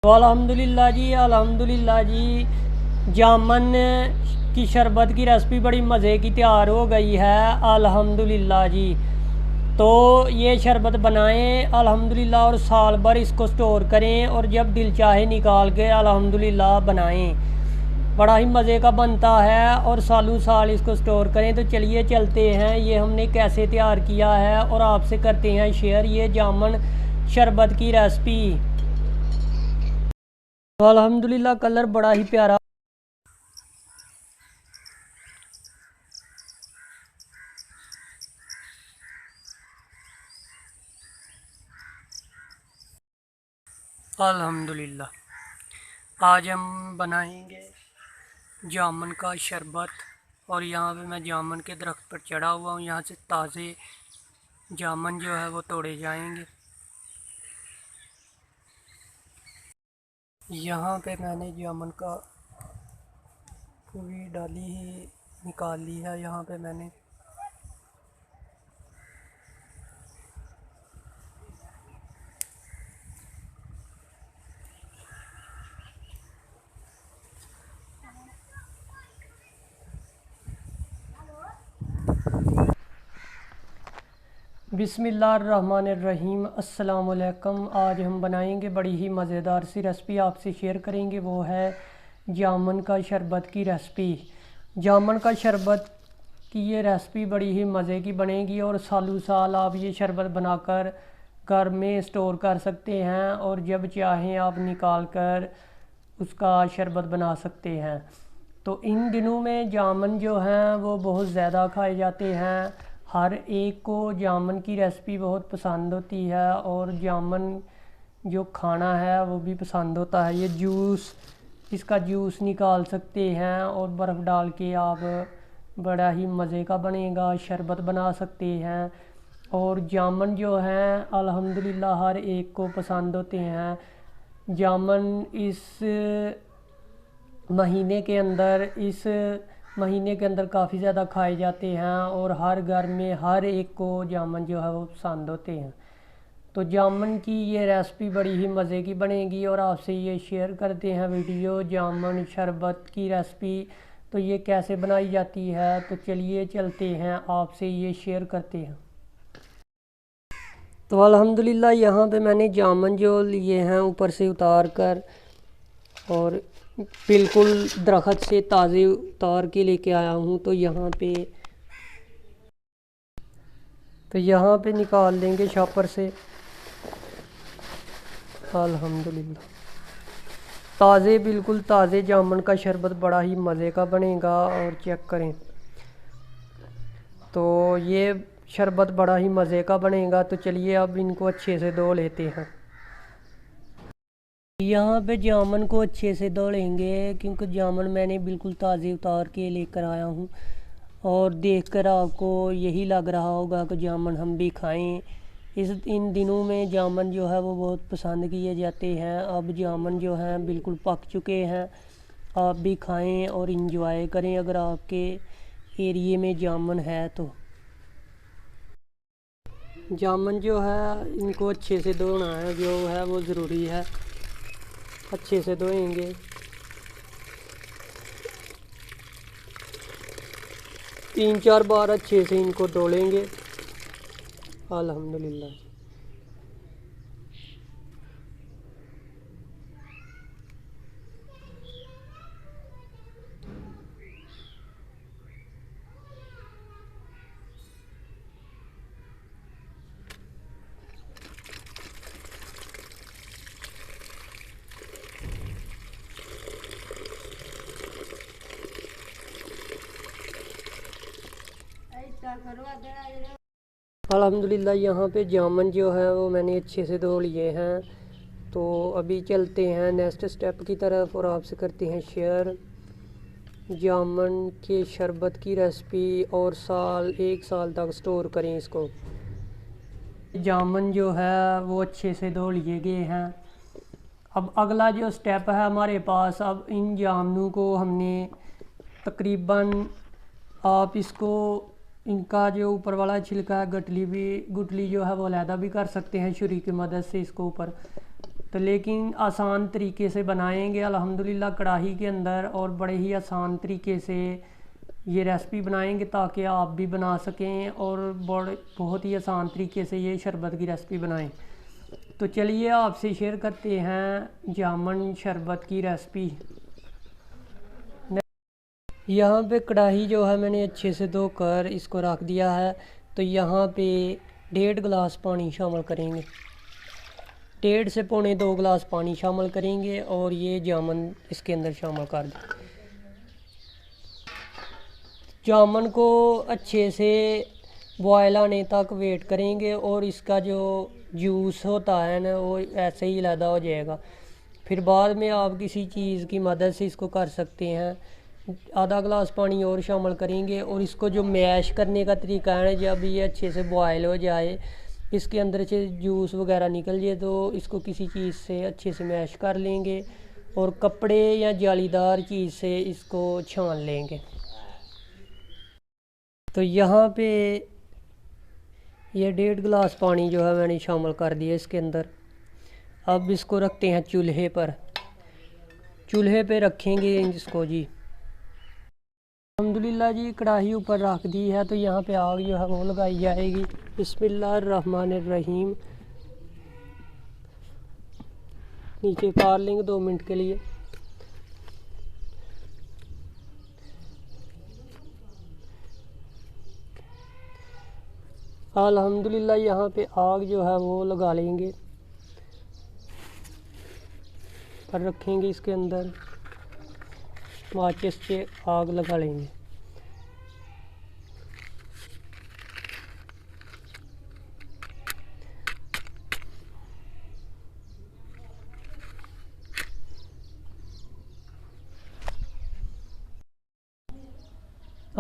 तो अल्हम्दुलिल्लाह जी जामन की शरबत की रेसिपी बड़ी मज़े की तैयार हो गई है अल्हम्दुलिल्लाह जी। तो ये शरबत बनाएं अल्हम्दुलिल्लाह और साल भर इसको स्टोर करें और जब दिल चाहे निकाल के अल्हम्दुलिल्लाह बनाएं। बड़ा ही मज़े का बनता है और सालों साल इसको स्टोर करें। तो चलिए चलते हैं, ये हमने कैसे तैयार किया है और आपसे करते हैं शेयर ये जामन शरबत की रेसिपी। तो अल्हम्दुलिल्लाह कलर बड़ा ही प्यारा। अल्हम्दुलिल्लाह आज हम बनाएंगे जामुन का शरबत। और यहाँ पे मैं जामुन के दरख्त पर चढ़ा हुआ हूँ, यहाँ से ताज़े जामुन जो है वो तोड़े जाएंगे। यहाँ पे मैंने जामुन का पूरी डाली ही निकाल ली है। यहाँ पे मैंने बिस्मिल्लाहिर्रहमानिर्रहीम अस्सलामुअलैकुम। आज हम बनाएंगे बड़ी ही मज़ेदार सी रेसिपी आपसे शेयर करेंगे, वो है जामुन का शरबत की रेसिपी। जामुन का शरबत की ये रेसिपी बड़ी ही मज़े की बनेगी और सालों साल आप ये शरबत बनाकर घर में स्टोर कर सकते हैं और जब चाहें आप निकाल कर उसका शरबत बना सकते हैं। तो इन दिनों में जामुन जो हैं वो बहुत ज़्यादा खाए जाते हैं। हर एक को जामुन की रेसिपी बहुत पसंद होती है और जामुन जो खाना है वो भी पसंद होता है। ये जूस, इसका जूस निकाल सकते हैं और बर्फ़ डाल के आप बड़ा ही मज़े का बनेगा शरबत बना सकते हैं। और जामुन जो हैं अल्हम्दुलिल्लाह हर एक को पसंद होते हैं। जामुन इस महीने के अंदर काफ़ी ज़्यादा खाए जाते हैं और हर घर में हर एक को जामुन जो है वो पसंद होते हैं। तो जामुन की ये रेसिपी बड़ी ही मज़े की बनेगी और आपसे ये शेयर करते हैं वीडियो जामुन शरबत की रेसिपी। तो ये कैसे बनाई जाती है, तो चलिए चलते हैं आपसे ये शेयर करते हैं। तो अल्हम्दुलिल्लाह यहाँ पे मैंने जामुन जो लिए हैं ऊपर से उतार कर और बिल्कुल दरख्त से ताज़े उतार के लेके आया हूँ। तो यहाँ पे निकाल लेंगे शॉपर से। अल्हम्दुलिल्लाह ताज़े, बिल्कुल ताज़े जामुन का शरबत बड़ा ही मज़े का बनेगा। और चेक करें तो ये शरबत बड़ा ही मज़े का बनेगा। तो चलिए अब इनको अच्छे से धो लेते हैं। यहाँ पे जामुन को अच्छे से धो लेंगे क्योंकि जामुन मैंने बिल्कुल ताज़े उतार के लेकर आया हूँ और देखकर आपको यही लग रहा होगा कि जामुन हम भी खाएं। इन दिनों में जामुन जो है वो बहुत पसंद किए जाते हैं। अब जामुन जो हैं बिल्कुल पक चुके हैं, आप भी खाएं और इंजॉय करें अगर आपके एरिए में जामुन है तो। जामुन जो है इनको अच्छे से धोना है, जो है वो ज़रूरी है। अच्छे से धोएंगे, 3-4 बार अच्छे से इनको धो लेंगे। अल्हम्दुलिल्लाह अल्हम्दुलिल्लाह यहाँ पे जामुन जो है वो मैंने अच्छे से धो लिए हैं। तो अभी चलते हैं नेक्स्ट स्टेप की तरफ और आपसे करते हैं शेयर जामुन के शरबत की रेसिपी और 1 साल तक स्टोर करें इसको। जामुन जो है वो अच्छे से धो लिए गए हैं। अब अगला जो स्टेप है हमारे पास, अब इन जामुनों को हमने तकरीबन, आप इसको इनका जो ऊपर वाला छिलका है गुठली जो है वो अलहदा भी कर सकते हैं छुरी की मदद से इसको ऊपर। तो लेकिन आसान तरीके से बनाएंगे अल्हम्दुलिल्लाह कढ़ाई के अंदर, और बड़े ही आसान तरीके से ये रेसिपी बनाएंगे ताकि आप भी बना सकें और बहुत ही आसान तरीके से ये शरबत की रेसिपी बनाएं। तो चलिए आपसे शेयर करते हैं जामुन शरबत की रेसिपी। यहाँ पे कढ़ाई जो है मैंने अच्छे से धोकर इसको रख दिया है। तो यहाँ पे 1.5 गिलास पानी शामिल करेंगे, 1.5 से 2.25 गिलास पानी शामिल करेंगे और ये जामुन इसके अंदर शामिल कर दें। जामुन को अच्छे से बॉयल आने तक वेट करेंगे और इसका जो जूस होता है ना वो ऐसे ही अलहदा हो जाएगा। फिर बाद में आप किसी चीज़ की मदद से इसको कर सकते हैं। आधा गिलास पानी और शामिल करेंगे और इसको जो मैश करने का तरीका है, जब ये अच्छे से बॉयल हो जाए, इसके अंदर से जूस वगैरह निकल जाए, तो इसको किसी चीज़ से अच्छे से मैश कर लेंगे और कपड़े या जालीदार चीज़ से इसको छान लेंगे। तो यहाँ पे ये 1.5 गिलास पानी जो है मैंने शामिल कर दिया इसके अंदर। अब इसको रखते हैं चूल्हे पर, चूल्हे पे रखेंगे इसको जी। अल्हम्दुलिल्लाह जी कढ़ाई ऊपर रख दी है। तो यहाँ पे आग जो है वो लगाई जाएगी। बिस्मिल्लाहिर्रहमानिर्रहीम। नीचे उतार लेंगे 2 मिनट के लिए। अल्हम्दुलिल्लाह यहाँ पे आग जो है वो लगा लेंगे और रखेंगे इसके अंदर, माचिस से आग लगा लेंगे।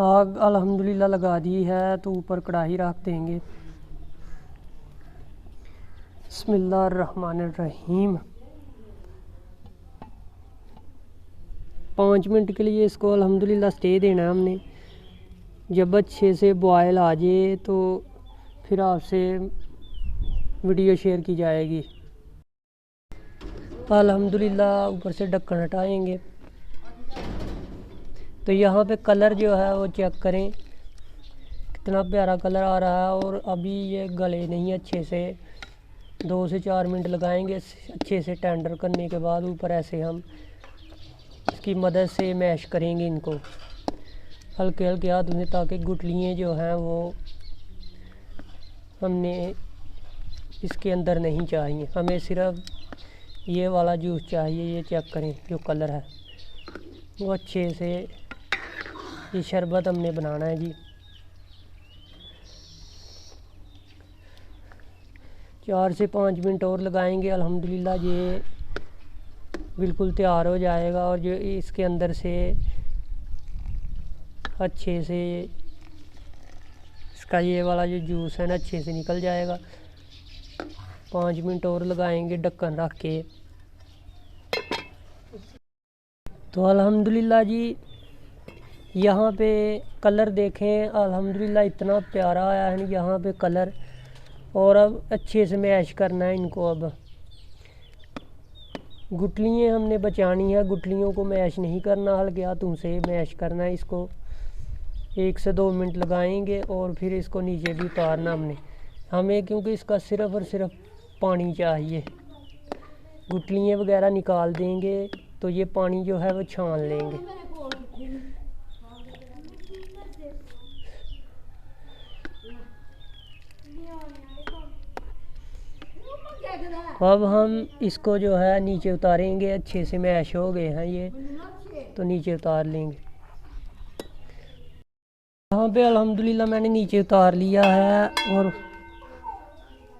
आग अल्हम्दुलिल्लाह लगा दी है। तो ऊपर कढ़ाई रख देंगे। बिस्मिल्लाहिर्रहमानिर्रहीम। 5 मिनट के लिए इसको अल्हम्दुलिल्लाह स्टे देना है हमने। जब अच्छे से बॉयल आ जाए तो फिर आपसे वीडियो शेयर की जाएगी। अल्हम्दुलिल्लाह ऊपर से ढक्कन हटाएंगे। तो यहाँ पे कलर जो है वो चेक करें, कितना प्यारा कलर आ रहा है। और अभी ये गले नहीं अच्छे से, 2 से 4 मिनट लगाएंगे अच्छे से टेंडर करने के बाद। ऊपर ऐसे हम इसकी मदद से मैश करेंगे इनको हल्के हल्के हाथ में, ताकि गुठलियाँ जो हैं वो हमने इसके अंदर नहीं चाहिए। हमें सिर्फ ये वाला जूस चाहिए। ये चेक करें जो कलर है वो अच्छे से, ये शरबत हमने बनाना है जी। 4 से 5 मिनट और लगाएंगे। अल्हम्दुलिल्लाह ये बिल्कुल तैयार हो जाएगा और जो इसके अंदर से अच्छे से इसका ये वाला जो जूस है ना अच्छे से निकल जाएगा। 5 मिनट और लगाएंगे ढक्कन रख के। तो अल्हम्दुलिल्लाह जी यहाँ पे कलर देखें, अल्हम्दुलिल्लाह इतना प्यारा आया है यहाँ पे कलर। और अब अच्छे से मैश करना है इनको। अब गुठलियाँ हमने बचानी है, गुठलियों को मैश नहीं करना, हल्के हाथों से मैश करना है इसको। 1 से 2 मिनट लगाएंगे और फिर इसको नीचे भी उतारना हमें, क्योंकि इसका सिर्फ़ और सिर्फ पानी चाहिए। गुठलियाँ वगैरह निकाल देंगे तो ये पानी जो है वो छान लेंगे। अब हम इसको जो है नीचे उतारेंगे। अच्छे से मैश हो गए हैं ये, तो नीचे उतार लेंगे। यहाँ पे अल्हम्दुलिल्लाह मैंने नीचे उतार लिया है। और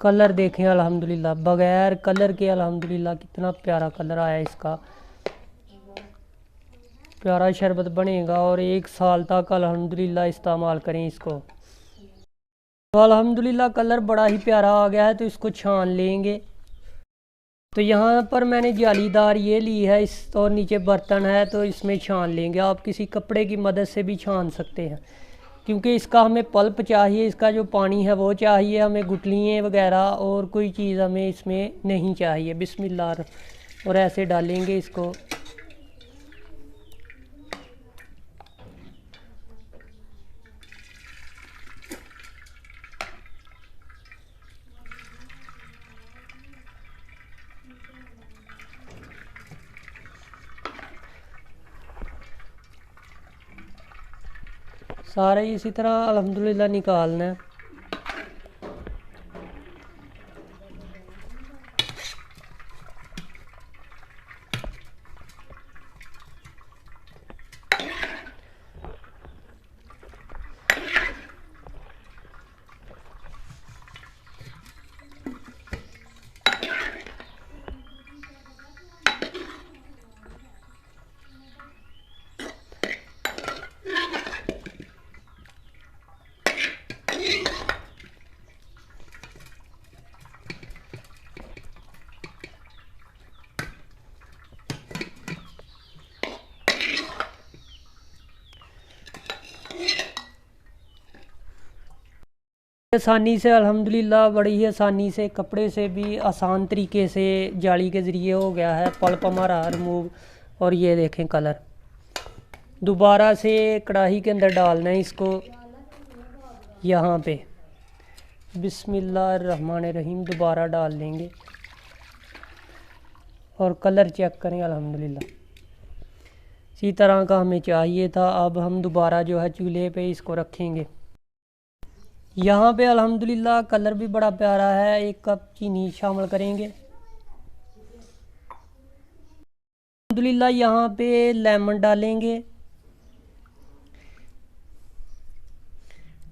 कलर देखें अल्हम्दुलिल्लाह, बगैर कलर के अल्हम्दुलिल्लाह कितना प्यारा कलर आया इसका। प्यारा शरबत बनेगा और 1 साल तक अल्हम्दुलिल्लाह इस्तेमाल करें इसको। तो अल्हम्दुलिल्लाह कलर बड़ा ही प्यारा आ गया है। तो इसको छान लेंगे। तो यहाँ पर मैंने जालीदार ये ली है इस, और नीचे बर्तन है तो इसमें छान लेंगे। आप किसी कपड़े की मदद से भी छान सकते हैं, क्योंकि इसका हमें पल्प चाहिए, इसका जो पानी है वो चाहिए हमें, गुठलियाँ वगैरह और कोई चीज़ हमें इसमें नहीं चाहिए। बिस्मिल्लाह। और ऐसे डालेंगे इसको। सारे इसी तरह अल्हम्दुलिल्लाह निकालना है। आसानी से अल्हम्दुलिल्लाह, बड़ी ही आसानी से, कपड़े से भी आसान तरीके से जाली के ज़रिए हो गया है पल्प हमारा रिमूव। और ये देखें कलर। दोबारा से कढ़ाई के अंदर डालना है इसको, यहाँ पे बिस्मिल्लाहिर्रहमानिर्रहीम दोबारा डाल देंगे और कलर चेक करें। अल्हम्दुलिल्लाह इसी तरह का हमें चाहिए था। अब हम दोबारा जो है चूल्हे पे इसको रखेंगे। यहाँ पे अल्हम्दुलिल्लाह कलर भी बड़ा प्यारा है। 1 कप चीनी शामिल करेंगे। अल्हम्दुलिल्लाह यहाँ पे लेमन डालेंगे,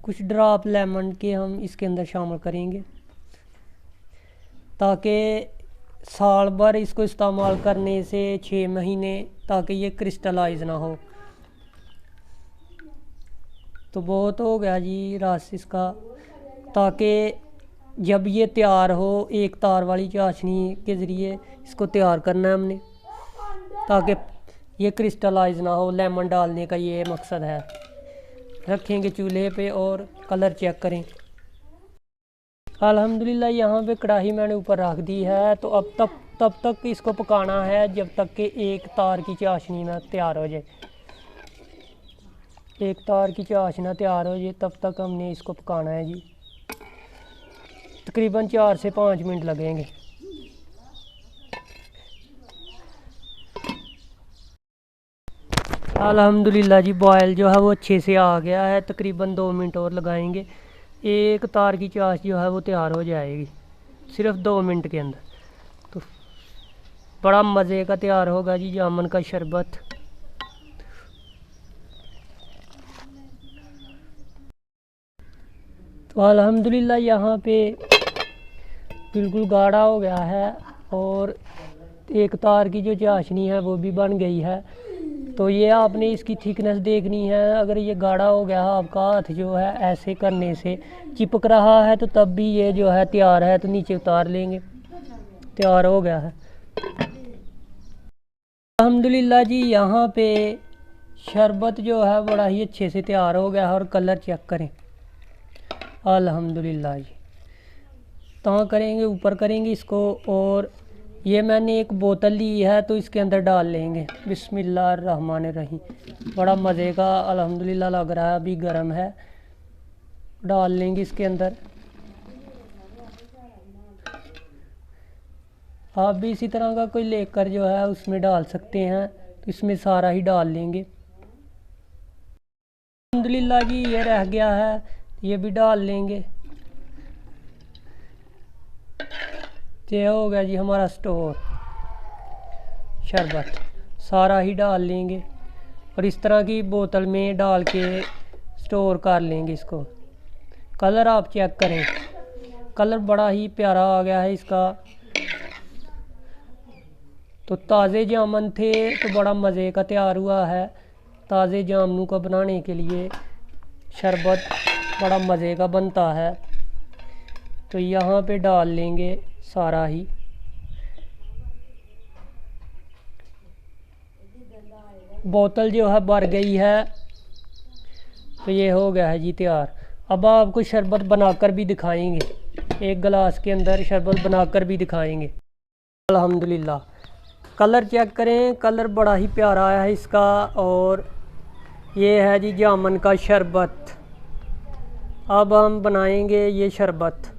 कुछ ड्रॉप लेमन के हम इसके अंदर शामिल करेंगे ताकि साल भर इसको इस्तेमाल करने से 6 महीने ताकि ये क्रिस्टलाइज ना हो। तो बहुत हो गया जी रस इसका, ताकि जब ये तैयार हो, एक तार वाली चाशनी के ज़रिए इसको तैयार करना है हमने ताकि ये क्रिस्टलाइज ना हो। लेमन डालने का ये मकसद है। रखेंगे चूल्हे पे और कलर चेक करें। अल्हम्दुलिल्लाह यहाँ पे कढ़ाई मैंने ऊपर रख दी है। तो अब तब तक इसको पकाना है जब तक कि एक तार की चाशनी ना तैयार हो जाए। एक तार की चाशना तैयार हो जाए तब तक हमने इसको पकाना है जी। तकरीबन 4 से 5 मिनट लगेंगे। अल्हम्दुलिल्लाह जी बॉयल जो है वो अच्छे से आ गया है। तकरीबन 2 मिनट और लगाएंगे। एक तार की चाश जो है वो तैयार हो जाएगी सिर्फ 2 मिनट के अंदर। तो बड़ा मज़े का तैयार होगा जी जामुन का शरबत। तो अल्हम्दुलिल्लाह यहाँ पे बिल्कुल गाढ़ा हो गया है और एक तार की जो चाशनी है वो भी बन गई है। तो ये आपने इसकी थिकनेस देखनी है। अगर ये गाढ़ा हो गया आपका हाथ जो है ऐसे करने से चिपक रहा है तो तब भी ये जो है तैयार है। तो नीचे उतार लेंगे, तैयार हो गया है। अल्हम्दुलिल्लाह जी यहाँ पे शरबत जो है बड़ा ही अच्छे से तैयार हो गया है। और कलर चेक करें। अल्हम्दुलिल्लाह जी तो करेंगे, ऊपर करेंगे इसको। और ये मैंने एक बोतल ली है तो इसके अंदर डाल लेंगे। बिस्मिल्लाहिर्रहमानिर्रहीम। बड़ा मज़े का अल्हम्दुलिल्लाह लग रहा है, अभी गर्म है। डाल लेंगे इसके अंदर। आप भी इसी तरह का कोई लेकर जो है उसमें डाल सकते हैं। तो इसमें सारा ही डाल लेंगे। अल्हम्दुलिल्लाह जी ये रह गया है, ये भी डाल लेंगे। ये हो गया जी हमारा स्टोर शरबत। सारा ही डाल लेंगे और इस तरह की बोतल में डाल के स्टोर कर लेंगे इसको। कलर आप चेक करें, कलर बड़ा ही प्यारा आ गया है इसका। तो ताज़े जामुन थे तो बड़ा मज़े का तैयार हुआ है। ताज़े जामुनों को बनाने के लिए शरबत बड़ा मज़े का बनता है। तो यहाँ पे डाल लेंगे सारा ही। बोतल जो है भर गई है। तो ये हो गया है जी तैयार। अब आपको शरबत बनाकर भी दिखाएंगे, एक गिलास के अंदर शरबत बनाकर भी दिखाएंगे। अल्हम्दुलिल्लाह, कलर चेक करें, कलर बड़ा ही प्यारा आया है इसका। और ये है जी जामुन का शरबत। अब हम बनाएंगे ये शरबत।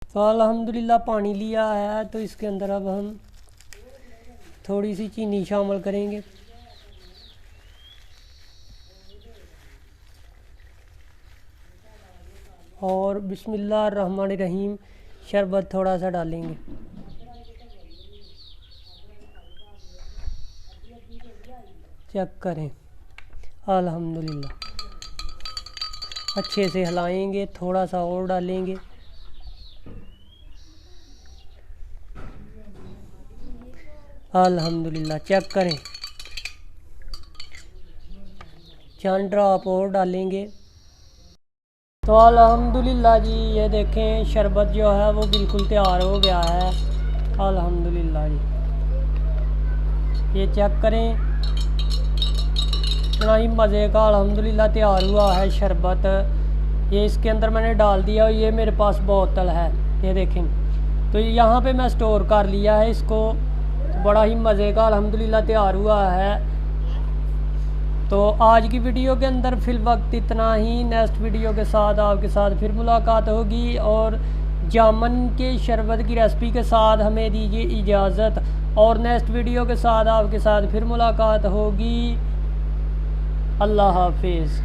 तो अल्हम्दुलिल्लाह पानी लिया है, तो इसके अंदर अब हम थोड़ी सी चीनी शामिल करेंगे। और बिस्मिल्लाहिर्रहमानिर्रहीम शरबत थोड़ा सा डालेंगे। चेक करें, अल्हम्दुलिल्लाह अच्छे से हिलाएंगे, थोड़ा सा और डालेंगे। अल्हम्दुलिल्लाह चेक करें, चंद ड्रॉप और डालेंगे। तो अल्हम्दुलिल्लाह जी ये देखें शरबत जो है वो बिल्कुल तैयार हो गया है। अल्हम्दुलिल्लाह जी ये चेक करें, इतना ही मज़े का अल्हम्दुलिल्लाह तैयार हुआ है शरबत। ये इसके अंदर मैंने डाल दिया, ये मेरे पास बोतल है, ये देखें। तो यहाँ पे मैं स्टोर कर लिया है इसको। तो बड़ा ही मज़े का अल्हम्दुलिल्लाह तैयार हुआ है। तो आज की वीडियो के अंदर फिल वक्त इतना ही। नेक्स्ट वीडियो के साथ आपके साथ फिर मुलाकात होगी। और जामुन के शरबत की रेसिपी के साथ हमें दीजिए इजाज़त। और नेक्स्ट वीडियो के साथ आपके साथ फिर मुलाकात होगी। अल्लाह हाफिज़।